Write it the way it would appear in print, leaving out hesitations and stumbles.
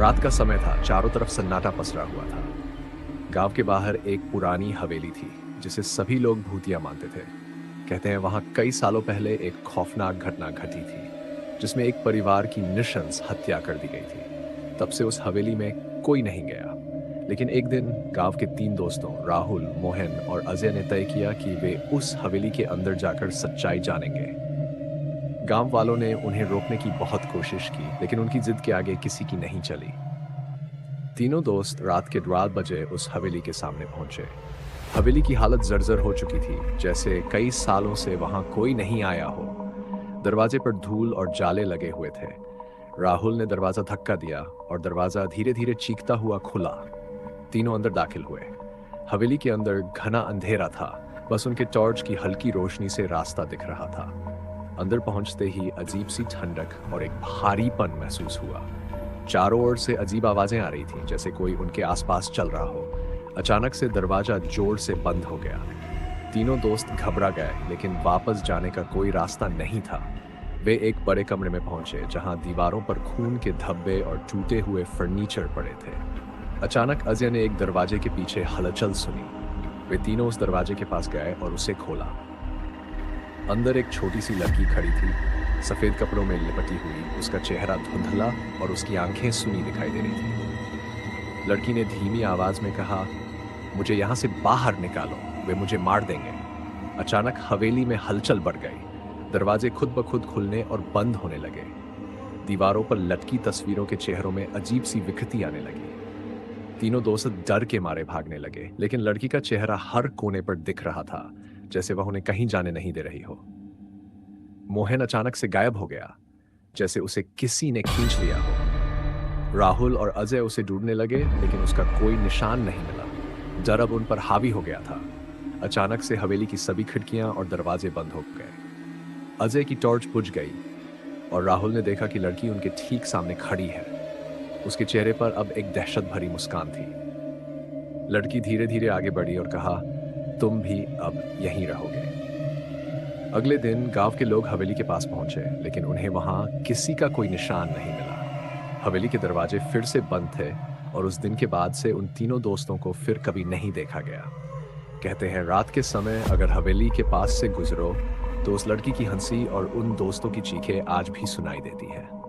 रात का समय था, चारों तरफ सन्नाटा पसरा हुआ था। गांव के बाहर एक पुरानी हवेली थी, जिसे सभी लोग भूतिया मानते थे। कहते हैं वहां कई सालों पहले एक खौफनाक घटना घटी थी, जिसमें एक परिवार की निशंस हत्या कर दी गई थी। तब से उस हवेली में कोई नहीं गया। लेकिन एक दिन गांव के तीन दोस्तों राहुल, मोहन और अजय ने तय किया कि वे उस हवेली के अंदर जाकर सच्चाई जानेंगे। गांव वालों ने उन्हें रोकने की बहुत कोशिश की, लेकिन उनकी जिद के आगे किसी की नहीं चली। तीनों दोस्त रात के 12 बजे उस हवेली के सामने पहुंचे। हवेली की हालत जर्जर हो चुकी थी, जैसे कई सालों से वहां कोई नहीं आया हो। दरवाजे पर धूल और जाले लगे हुए थे। राहुल ने दरवाजा धक्का दिया और दरवाजा धीरे धीरे चीखता हुआ खुला। तीनों अंदर दाखिल हुए। हवेली के अंदर घना अंधेरा था, बस उनके टॉर्च की हल्की रोशनी से रास्ता दिख रहा था। अंदर पहुंचते ही अजीब सी ठंडक और एक भारीपन महसूस हुआ। चारों ओर से अजीब आवाजें आ रही थीं, जैसे कोई उनके आसपास चल रहा हो। अचानक से दरवाजा जोर से बंद हो गया। तीनों दोस्त घबरा गए, लेकिन वापस जाने का कोई रास्ता नहीं था। वे एक बड़े कमरे में पहुंचे, जहां दीवारों पर खून के धब्बे और टूटे हुए फर्नीचर पड़े थे। अचानक अजय ने एक दरवाजे के पीछे हलचल सुनी। वे तीनों उस दरवाजे के पास गए और उसे खोला। अंदर एक छोटी सी लड़की खड़ी थी, सफेद कपड़ों में लिपटी हुई। उसका चेहरा धुंधला और उसकी आंखें सुनी दिखाई दे रही थी। लड़की ने धीमी आवाज में कहा, मुझे यहां से बाहर निकालो, वे मुझे मार देंगे। अचानक हवेली में हलचल बढ़ गई। दरवाजे खुद ब खुद खुलने और बंद होने लगे। दीवारों पर लटकी तस्वीरों के चेहरों में अजीब सी विकृति आने लगी। तीनों दोस्त डर के मारे भागने लगे, लेकिन लड़की का चेहरा हर कोने पर दिख रहा था, जैसे वह उन्हें कहीं जाने नहीं दे रही हो। मोहन अचानक से गायब हो गया, जैसे उसे किसी ने खींच लिया हो। राहुल और अजय उसे ढूंढने लगे, लेकिन उसका कोई निशान नहीं मिला। डर अब उन पर हावी हो गया था। अचानक से हवेली की सभी खिड़कियां और दरवाजे बंद हो गए। अजय की टॉर्च बुझ गई और राहुल ने देखा कि लड़की उनके ठीक सामने खड़ी है। उसके चेहरे पर अब एक दहशत भरी मुस्कान थी। लड़की धीरे धीरे आगे बढ़ी और कहा, तुम भी अब यहीं रहोगे। अगले दिन गांव के लोग हवेली के पास पहुंचे, लेकिन उन्हें वहां किसी का कोई निशान नहीं मिला। हवेली के दरवाजे फिर से बंद थे और उस दिन के बाद से उन तीनों दोस्तों को फिर कभी नहीं देखा गया। कहते हैं रात के समय अगर हवेली के पास से गुजरो तो उस लड़की की हंसी और उन दोस्तों की चीखें आज भी सुनाई देती हैं।